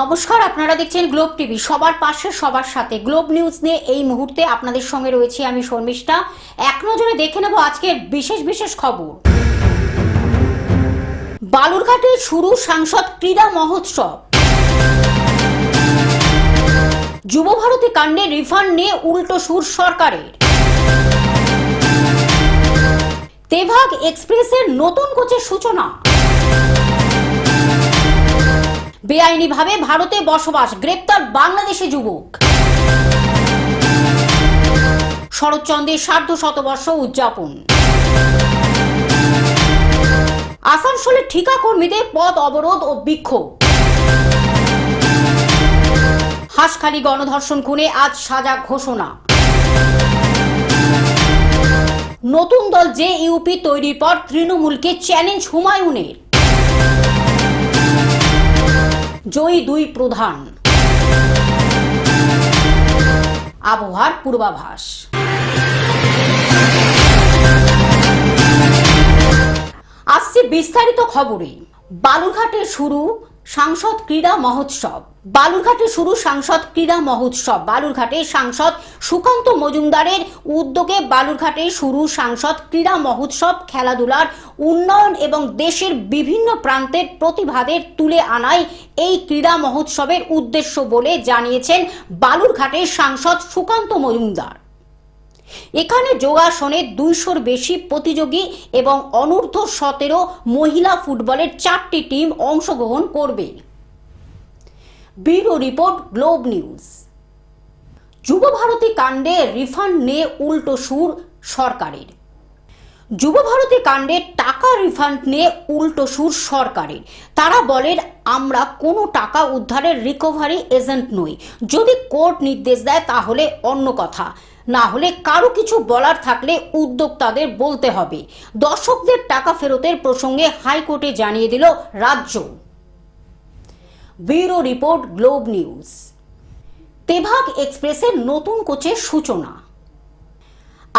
নমস্কার, আপনারা দেখছেন গ্লোব টিভি। সবার পাশে সবার সাথে গ্লোব নিউজ নিয়ে এই মুহূর্তে আপনাদের সঙ্গে রয়েছি আমি শর্মিষ্ঠা। এক নজরে দেখে নেব আজকের বিশেষ খবর। বালুরঘাটে শুরু সাংসদ ক্রীড়া মহোৎসব। যুবভারতী কাণ্ডে রিফান্ড নিয়ে উল্টো সুর সরকারের। তেভাগ এক্সপ্রেসের নতুন কোচের সূচনা। বেআইনিভাবে ভারতে বসবাস, গ্রেপ্তার বাংলাদেশি যুবক। শরৎচন্দ্রের সার্ধশতবর্ষ উদযাপন। আসানসোলে ঠিকা কর্মীদের পথ অবরোধ ও বিক্ষোভ। হাঁসখালি গণধর্ষণ খুনে আজ সাজা ঘোষণা। নতুন দল জেইউপি তৈরির পর তৃণমূলকে চ্যালেঞ্জ হুমায়ুনের। জয়ী দুই প্রধান। আবহাওয়ার পূর্বাভাস। আসছে বিস্তারিত খবরে। বালুরঘাটে শুরু সাংসদ ক্রীড়া মহোৎসব। বালুরঘাটে শুরু সাংসদ ক্রীড়া মহোৎসব। বালুরঘাটে সাংসদ সুকান্ত মজুমদারের উদ্যোগে বালুরঘাটে শুরু সাংসদ ক্রীড়া মহোৎসব খেলাধুলার উন্নয়ন এবং দেশের বিভিন্ন প্রান্তের প্রতিভাদের তুলে আনাই এই ক্রীড়া মহোৎসবের উদ্দেশ্য বলে জানিয়েছেন বালুরঘাটের সাংসদ সুকান্ত মজুমদার। এখানে যোগাসনের 200-র বেশি প্রতিযোগী এবং অনূর্ধ্ব 17 মহিলা ফুটবলের 4টি টিম অংশগ্রহণ করবে। Bureau report, globe news. Yuva Bharati কাণ্ডে রিফান্ড নিয়ে উল্টো সুর সরকারের। যুবভারতী কাণ্ডে টাকা রিফান্ড নিয়ে উল্টো সুর সরকারের। তারা বলেন, আমরা কোনো টাকা উদ্ধারের রিকভারি এজেন্ট নই। যদি কোর্ট নির্দেশ দেয় তাহলে অন্য কথা, না হলে কারো কিছু বলার থাকলে উদ্যোক্তাদের বলতে হবে। দর্শকদের টাকা ফেরতের প্রসঙ্গে হাইকোর্টে জানিয়ে দিল রাজ্য। Bureau report, globe News. Tebhaga এক্সপ্রেসের নতুন কোচের সূচনা।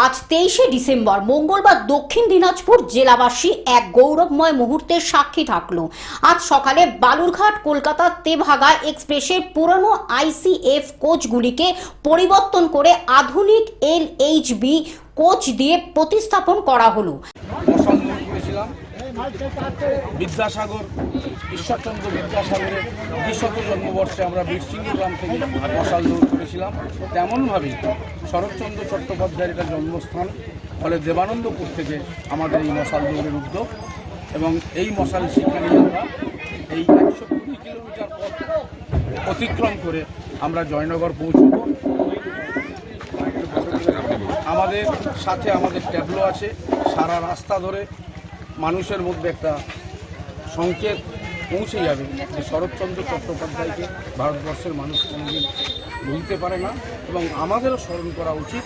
আজ 23শে ডিসেম্বর মঙ্গলবার দক্ষিণ দিনাজপুর জেলাবাসী এক গৌরবময় মুহূর্তের সাক্ষী থাকলো। আজ সকালে বালুরঘাট কলকাতা তেভাগা এক্সপ্রেসের পুরনো আইসিএফ কোচগুলিকে পরিবর্তন করে আধুনিক LHB কোচ দিয়ে প্রতিস্থাপন করা হলো। বিদ্যাসাগর, ঈশ্বরচন্দ্র বিদ্যাসাগরের 200 জন্মবর্ষে আমরা বীরসিংহ গ্রাম থেকে মশাল দৌড় করেছিলাম। তেমনভাবেই শরৎচন্দ্র চট্টোপাধ্যায়ের একটা জন্মস্থান, ফলে দেবানন্দপুর থেকে আমাদের এই মশাল দৌড়ের উদ্যোগ এবং এই মশাল শিক্ষা নিয়ে আমরা এই 120 কিলোমিটার পথ অতিক্রম করে আমরা জয়নগর পৌঁছব। আমাদের সাথে আমাদের ট্যাবলো আছে। সারা রাস্তা ধরে মানুষের মধ্যে একটা সংকেত পৌঁছে যাবে যে শরৎচন্দ্র চট্টোপাধ্যায়কে ভারতবর্ষের মানুষ কোনোদিন ভুলতে পারে না এবং আমাদেরও স্মরণ করা উচিত।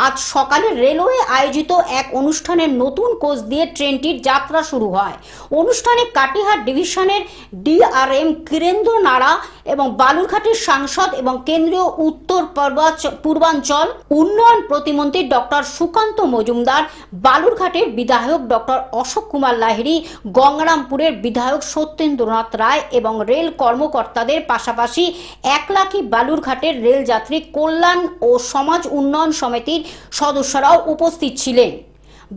আজ সকালে রেলওয়ে আয়োজিত এক অনুষ্ঠানের নতুন কোচ দিয়ে ট্রেনটির যাত্রা শুরু হয়। অনুষ্ঠানে কাটিহার ডিভিশনের DRM কিরেন্দ্র নাড়া এবং বালুরঘাটের সাংসদ এবং কেন্দ্রীয় উত্তর পূর্বাঞ্চল উন্নয়ন প্রতিমন্ত্রী ডক্টর সুকান্ত মজুমদার, বালুরঘাটের বিধায়ক ডক্টর অশোক কুমার লাহিড়ী, গঙ্গারামপুরের বিধায়ক সত্যেন্দ্রনাথ রায় এবং রেল কর্মকর্তাদের পাশাপাশি একলাখি বালুরঘাটের রেলযাত্রী কল্যাণ ও সমাজ উন্নয়ন সমিতির সদস্যরাও উপস্থিত ছিলেন।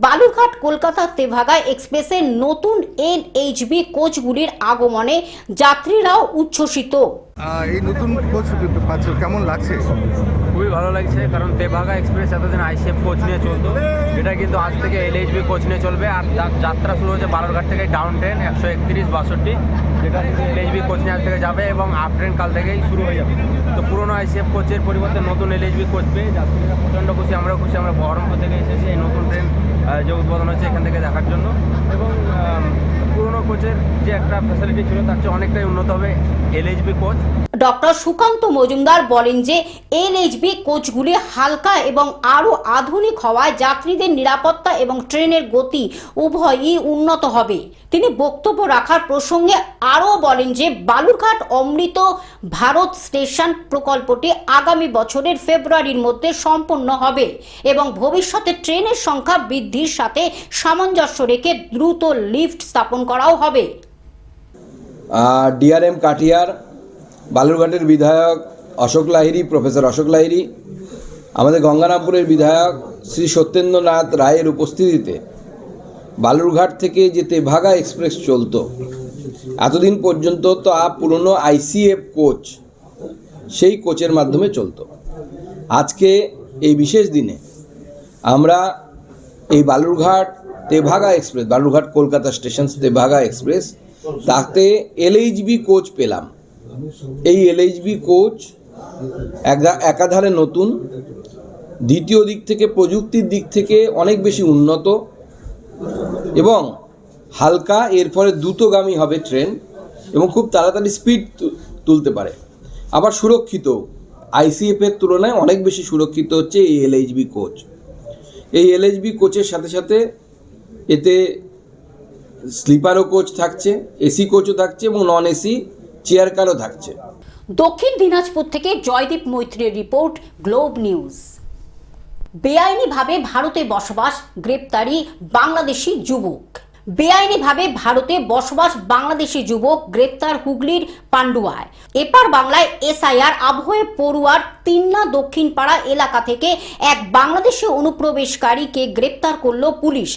বালুরঘাট কলকাতা তেভাগা এক্সপ্রেসের নতুন LHB কোচগুলির আগমনে যাত্রীরাও উচ্ছ্বসিত। এই নতুন কোচ কেমন লাগছে? খুবই ভালো লাগছে, কারণ তেভাগা এক্সপ্রেস এতদিন আইসিএফ কোচ নিয়ে চলতো, এটা কিন্তু আজ থেকে LHB কোচ নিয়ে চলবে। আর যাত্রা শুরু হচ্ছে বালুরঘাট থেকে ডাউন ট্রেন 131-62, যেটা থেকে LHB কোচ নিয়ে আজ থেকে যাবে এবং আপ ট্রেন কাল থেকেই শুরু হয়ে যাবে। তো পুরোনো আইসিএফ কোচের পরিবর্তে নতুন LHB কোচ পেয়ে যাত্রীরা প্রচণ্ড খুশি, আমরাও খুশি। আমরা বহরমপুর থেকে এসেছি এই নতুন ট্রেন যে উদ্বোধন হচ্ছে এখান থেকে দেখার জন্য এবং পুরোনো কোচের যে একটা ফ্যাসিলিটি ছিল তার চেয়ে অনেকটাই উন্নত হবে LHB coach. Doctor Sukanta Majumdar বলেন যে LHB কোচগুলি হালকা এবং আরও আধুনিক হওয়ায় যাত্রীদের নিরাপত্তা এবং ট্রেনের গতি উভয়ই উন্নত হবে। তিনি বক্তব্য রাখার প্রসঙ্গে আরও বলেন যে বালুরঘাট অমৃত ভারত স্টেশন প্রকল্পটি আগামী বছরের ফেব্রুয়ারির মধ্যে সম্পন্ন হবে এবং ভবিষ্যতে ট্রেনের সংখ্যা বৃদ্ধির সাথে সামঞ্জস্য রেখে দ্রুত লিফট স্থাপন করাও হবে। DRM কাটিয়ার বালুরঘাটের বিধায়ক অশোক লাহিড়ী, প্রফেসর অশোক লাহিড়ী, আমাদের গঙ্গারামপুরের বিধায়ক শ্রী সত্যেন্দ্রনাথ রায়ের উপস্থিতিতে বালুরঘাট থেকে যে তেভাগা এক্সপ্রেস চলতো এতদিন পর্যন্ত তা পুরনো আইসিএফ কোচ, সেই কোচের মাধ্যমে চলতো। আজকে এই বিশেষ দিনে আমরা এই Balurghat Tebhaga express, Balurghat Kolkata station Tebhaga express, তাতে এলএইচবি কোচ পেলাম। এই এলএইচবি কোচ একাধারে নতুন, দ্বিতীয় দিক থেকে প্রযুক্তির দিক থেকে অনেক বেশি উন্নত এবং হালকা, এরপরে দ্রুতগামী হবে ট্রেন এবং খুব তাড়াতাড়ি স্পিড তুলতে পারে, আবার সুরক্ষিত। আইসিএফের তুলনায় অনেক বেশি সুরক্ষিত হচ্ছে এই এলএইচবি কোচ। এই এলএইচবি কোচের সাথে সাথে এতে স্লিপারও কোচ থাকছে, এসি কোচও থাকছে এবং নন এসি চেয়ার কারও থাকছে। দক্ষিণ দিনাজপুর থেকে জয়দীপ মৈত্রের রিপোর্ট, গ্লোব নিউজ। বেআইনিভাবে ভারতে বসবাস, গ্রেপ্তারি বাংলাদেশি যুবক। বেআইনিভাবে ভারতে বসবাস বাংলাদেশি যুবক গ্রেপ্তার হুগলির পান্ডুয়ায়। এপার বাংলায় এসআইআর আবহে পড়ুয়ার তিন্না দক্ষিণ পাড়া এলাকা থেকে এক বাংলাদেশি অনুপ্রবেশকারীকে গ্রেপ্তার করল পুলিশ।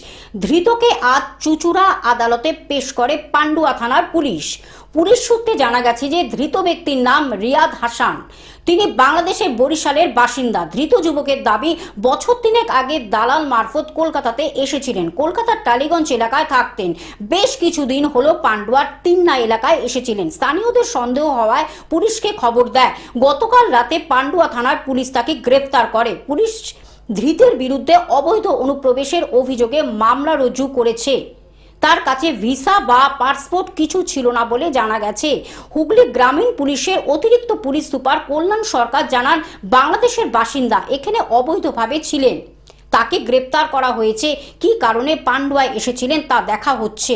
ধৃতকে আজ চুঁচুড়া আদালতে পেশ করে পান্ডুয়া থানার পুলিশ। পুলিশ সূত্রে জানা গেছে যে ধৃত ব্যক্তির নাম রিয়াদ হাসান। তিনি বাংলাদেশের বরিশালের বাসিন্দা। ধৃত যুবকের দাবি, বছর তিনেক আগে দালাল মারফত কলকাতাতে এসেছিলেন। কলকাতার টালিগঞ্জ এলাকায় থাকতেন। বেশ কিছুদিন হলো পান্ডুয়ার তিন্না এলাকায় এসেছিলেন। স্থানীয়দের সন্দেহ হওয়ায় পুলিশকে খবর দেয়। গতকাল রাতে পান্ডুয়া থানার পুলিশ তাকে গ্রেপ্তার করে। পুলিশ ধৃতের বিরুদ্ধে অবৈধ অনুপ্রবেশের অভিযোগে মামলা রুজু করেছে। তার কাছে ভিসা বা পাসপোর্ট কিছু ছিল না বলে জানা গেছে। হুগলি গ্রামীণ পুলিশের অতিরিক্ত পুলিশ সুপার কল্যাণ সরকার জানান, বাংলাদেশের বাসিন্দা, এখানে অবৈধভাবে ছিলেন। তাকে গ্রেপ্তার করা হয়েছে। কি কারণে পান্ডুয়ায় এসেছিলেন তা দেখা হচ্ছে।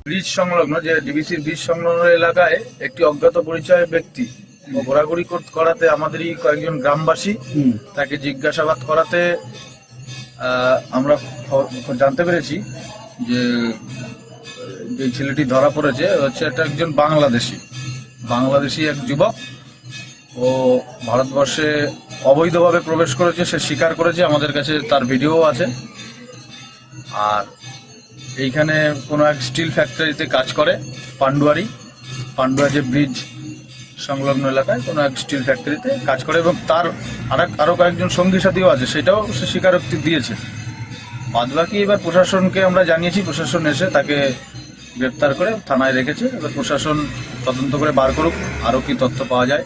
ব্রিজ সংলগ্ন, যে ডিবিসির ব্রিজ সংলগ্ন এলাকায় একটি অজ্ঞাত পরিচয় ব্যক্তি ঘোরাঘুরি করাতে আমাদেরই কয়েকজন গ্রামবাসী তাকে জিজ্ঞাসাবাদ করাতে আমরা জানতে পেরেছি যে ছেলেটি ধরা পড়েছে হচ্ছে এটা একজন বাংলাদেশি এক যুবক। ও ভারতবর্ষে অবৈধভাবে প্রবেশ করেছে, সে স্বীকার করেছে। আমাদের কাছে তার ভিডিও আছে। আর এইখানে কোনো এক স্টিল ফ্যাক্টরিতে কাজ করে, পান্ডুয়া যে ব্রিজ সংলগ্ন এলাকায় কোনো এক স্টিল ফ্যাক্টরিতে কাজ করে এবং তার আরো কয়েকজন সঙ্গী সাথীও আছে, সেটাও সে স্বীকারোক্তি দিয়েছে। বাদবাকি এবার প্রশাসনকে আমরা জানিয়েছি, প্রশাসন এসে তাকে গ্রেপ্তার করে থানায় রেখেছে। এবার প্রশাসন তদন্ত করে বার করুক আরও কি তথ্য পাওয়া যায়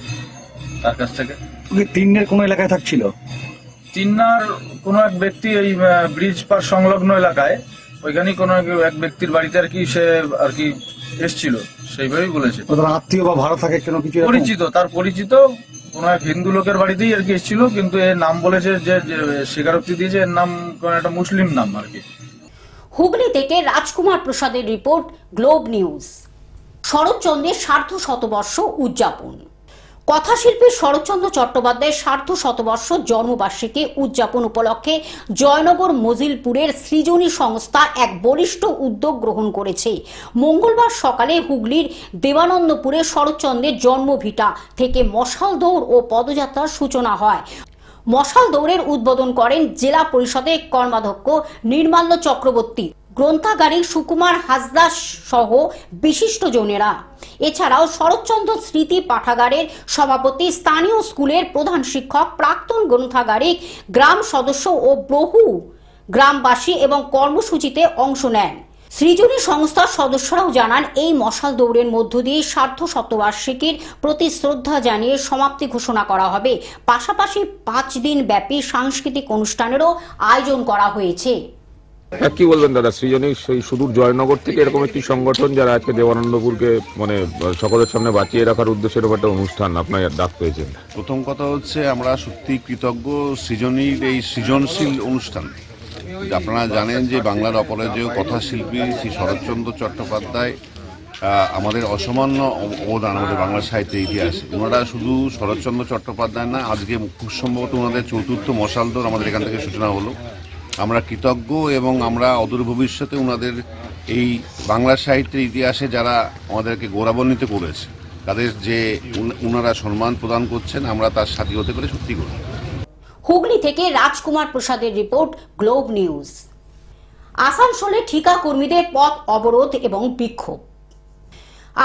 তার কাছ থেকে। তিন্নের কোনো এলাকায় থাকছিল? তিন্নার কোনো এক ব্যক্তি এই ব্রিজ পার সংলগ্ন এলাকায়, ওইখানেই কোনো এক ব্যক্তির বাড়িতে আর কি সে আর কি এসছিল, সেইভাবেই বলেছে। আত্মীয় বা ভাড়া থাকে কোনো কিছু তার পরিচিত কোনো এক হিন্দু লোকের বাড়িতেই আর কি এসেছিল, কিন্তু এর নাম বলেছে যে স্বীকারোক্তি দিয়েছে এর নাম কোনো একটা মুসলিম নাম আর কি। হুগলি থেকে রাজকুমার প্রসাদের রিপোর্ট, গ্লোব নিউজ। শরৎচন্দ্রের সার্ধ শতবর্ষ উদযাপন। কথাশিল্পী শরৎচন্দ্র চট্টোপাধ্যায়ের সার্ধ শতবর্ষ জন্মবার্ষিকী উদযাপন উপলক্ষে জয়নগর মজিলপুরের সৃজনী সংস্থা এক বলিষ্ঠ উদ্যোগ গ্রহণ করেছে। মঙ্গলবার সকালে হুগলির দেবানন্দপুরে শরৎচন্দ্রের জন্মভিটা থেকে মশাল দৌড় ও পদযাত্রার সূচনা হয়। মশাল দৌড়ের উদ্বোধন করেন জেলা পরিষদের কর্মাধ্যক্ষ নির্মাল্য চক্রবর্তী, গ্রন্থাগারিক সুকুমার হাসদা সহ বিশিষ্টজনেরা। এছাড়াও শরৎচন্দ্র স্মৃতি পাঠাগারের সভাপতি, স্থানীয় স্কুলের প্রধান শিক্ষক, প্রাক্তন গ্রন্থাগারিক, গ্রাম সদস্য ও বহু গ্রামবাসী এবং কর্মসূচিতে অংশ নেন। সৃজনী সংস্থার সদস্যরাও জানান, এই মশাল দৌড়ের মধ্য দিয়ে সার্ধ শতবার্ষিকীর প্রতি শ্রদ্ধা জানিয়ে সমাপ্তি ঘোষণা করা হবে। পাশাপাশি 5 দিন ব্যাপী সাংস্কৃতিক অনুষ্ঠানেরও আয়োজন করা হয়েছে। কি বলবেন দাদা, সৃজনী সেই সুদূর জয়নগর থেকে এরকম একটি সংগঠন যারা আজকে দেবানন্দপুরকে মানে সকলের সামনে বাঁচিয়ে রাখার উদ্দেশ্যে একটা অনুষ্ঠান আপনার ডাক পেয়েছেন? প্রথম কথা হচ্ছে আমরা সত্যি কৃতজ্ঞ সৃজনীর এই সৃজনশীল অনুষ্ঠান। আপনারা জানেন যে বাংলার অপরাজেয় কথাশিল্পী শ্রী শরৎচন্দ্র চট্টোপাধ্যায় আমাদের অসামান্য অবদান আমাদের বাংলা সাহিত্যের ইতিহাসে। ওনারা শুধু শরৎচন্দ্র চট্টোপাধ্যায় না, আজকে খুব সম্ভবত ওনাদের 4র্থ মশাল দৌড় আমাদের এখান থেকে সূচনা হলো। আমরা কৃতজ্ঞ এবং আমরা অদূর ভবিষ্যতে ওনাদের এই বাংলা সাহিত্যের ইতিহাসে যারা আমাদেরকে গৌরবান্বিত করেছে তাদের যে ওনারা সম্মান প্রদান করছেন, আমরা তার সাথী হতে পেরে সত্যি করি। হুগলি থেকে রাজকুমার প্রসাদের রিপোর্ট, গ্লোব নিউজ। আসানসোলে ঠিকা কর্মীদের পথ অবরোধ এবং বিক্ষোভ।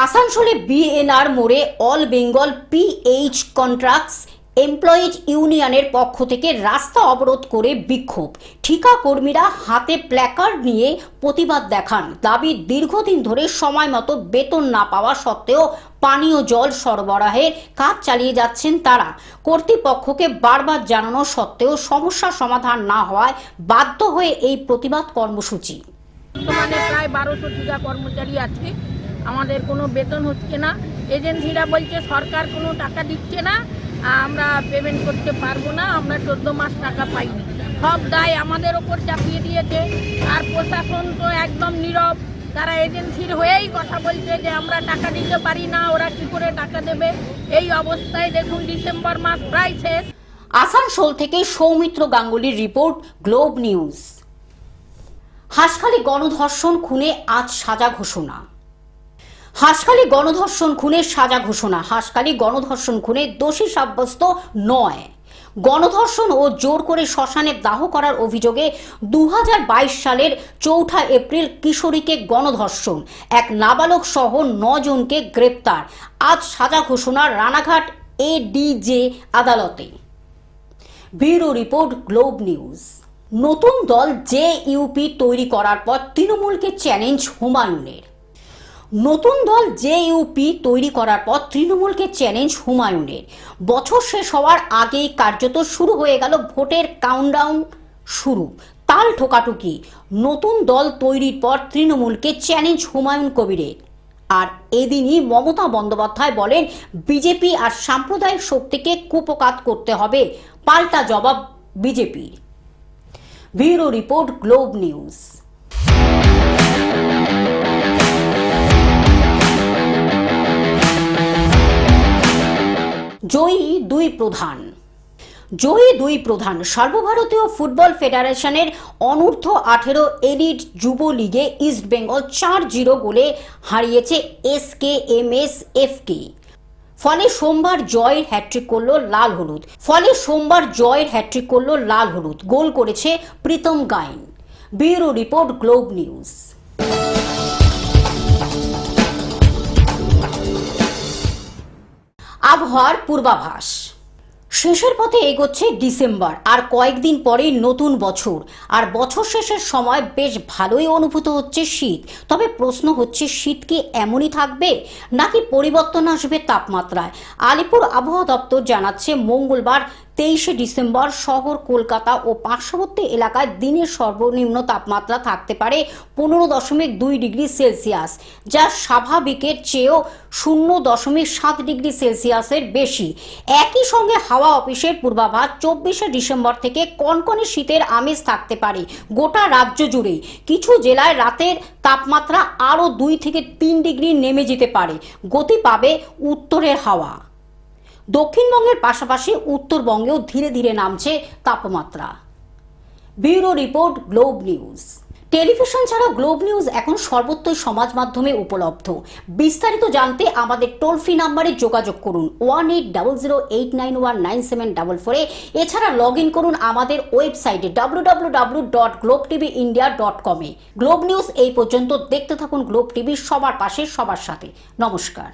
আসানসোলে বিএনআর মোড়ে all Bengal pH contracts employees ইউনিয়নের পক্ষ থেকে রাস্তা অবরোধ করে বিক্ষোভ। ঠিকা কর্মীরা হাতে প্ল্যাকার্ড নিয়ে প্রতিবাদ দেখান। দাবি, দীর্ঘদিন ধরে সময় মতো বেতন না পাওয়া সত্ত্বেও পানীয় জল সরবরাহের কাজ চালিয়ে যাচ্ছেন তারা। কর্তৃপক্ষকে বারবার জানানো সত্ত্বেও সমস্যার সমাধান না হওয়ায় বাধ্য হয়ে এই প্রতিবাদ কর্মসূচি। বর্তমানে প্রায় 1200 ঠিকা কর্মচারী আছে, আমাদের কোনো বেতন হচ্ছে না। এজেন্সিরা বলছে সরকার কোনো টাকা দিচ্ছে না, আমরা পেমেন্ট করতে পারবো না, আমরা 14 মাস টাকা পাইনি। সব দায় আমাদের ওপর চাপিয়ে দিয়েছে। আর প্রশাসন তো একদম নীরব, তারা এজেন্সির হয়েই কথা বলছে যে আমরা টাকা দিতে পারি না, ওরা কি করে টাকা দেবে। এই অবস্থায় দেখুন ডিসেম্বর মাস প্রায় শেষ। আসানসোল থেকে সৌমিত্র গাঙ্গুলির রিপোর্ট, গ্লোব নিউজ। হাঁসখালি গণধর্ষণ খুনে আজ সাজা ঘোষণা। হাঁসখালি গণধর্ষণ খুনের সাজা ঘোষণা। হাঁসখালি গণধর্ষণ খুনে দোষী সাব্যস্ত নয়। গণধর্ষণ ও জোর করে শ্মশানে দাহ করার অভিযোগে 2022 সালের 4 এপ্রিল কিশোরীকে গণধর্ষণ, এক নাবালক সহ 9 জনকে গ্রেপ্তার। আজ সাজা ঘোষণা রানাঘাট এডিজে আদালতে। Bureau report, globe news. নতুন দল জেইউপি তৈরি করার পর তৃণমূলকে চ্যালেঞ্জ হুমায়ুনের। নতুন দল জেইউপি তৈরি করার পর তৃণমূলকে চ্যালেঞ্জ হুমায়ুনের। বছর শেষ হওয়ার আগেই কার্যত শুরু হয়ে গেল ভোটের কাউন্টডাউন শুরু। তাল ঠোকাঠুকি। নতুন দল তৈরির পর তৃণমূলকে চ্যালেঞ্জ হুমায়ুন কবিরের। আর এদিনই মমতা বন্দ্যোপাধ্যায় বলেন, বিজেপি আর সাম্প্রদায়িক শক্তিকে কুপকাত করতে হবে, পাল্টা জবাব বিজেপির। Bureau report, globe News. জয়ী দুই প্রধান। সর্বভারতীয় ফুটবল ফেডারেশনের অনূর্ধ্ব 18 এলিট যুব লিগে ইস্ট বেঙ্গল 4-0 গোলে হারিয়েছে SKMS-FK। ফলে সোমবার জয়ের হ্যাট্রিক করল লাল হলুদ। গোল করেছে Pritam Gain. Bureau report, globe news. আবহাওয়ার পূর্বাভাস। শেষের পথে এগোচ্ছে ডিসেম্বর, আর কয়েকদিন পরেই নতুন বছর। আর বছর শেষের সময় বেশ ভালোই অনুভূত হচ্ছে শীত। তবে প্রশ্ন হচ্ছে, শীত কি এমনই থাকবে নাকি পরিবর্তন আসবে তাপমাত্রায়? আলিপুর আবহাওয়া দপ্তর জানাচ্ছে, মঙ্গলবার 23 ডিসেম্বর শহর কলকাতা ও পার্শ্ববর্তী এলাকায় দিনের সর্বনিম্ন তাপমাত্রা থাকতে পারে 15.2 ডিগ্রি সেলসিয়াস, যা স্বাভাবিকের চেয়েও 0.7 ডিগ্রি সেলসিয়াসের বেশি। একই সঙ্গে হাওয়া অফিসের পূর্বাভাস, 24 ডিসেম্বর থেকে কনকনে শীতের আমেজ থাকতে পারে গোটা রাজ্য জুড়ে। কিছু জেলায় রাতের তাপমাত্রা আরও 2 থেকে 3 ডিগ্রি নেমে যেতে পারে। গতি পাবে উত্তরের হাওয়া। দক্ষিণবঙ্গের পাশাপাশি উত্তরবঙ্গেও ধীরে ধীরে নামছে তাপমাত্রা। Bureau report, globe news. Television ছাড়াও গ্লোব নিউজ এখন সর্বত্রই সমাজ মাধ্যমে উপলব্ধ। বিস্তারিত জানতে আমাদের টোল ফ্রি নাম্বারে যোগাযোগ করুন 180089197444। এছাড়া লগ ইন করুন আমাদের ওয়েবসাইটে www.globtvindia.com। গ্লোব নিউজ এই পর্যন্ত। দেখতে থাকুন গ্লোব টিভি, সবার পাশে সবার সাথে। নমস্কার।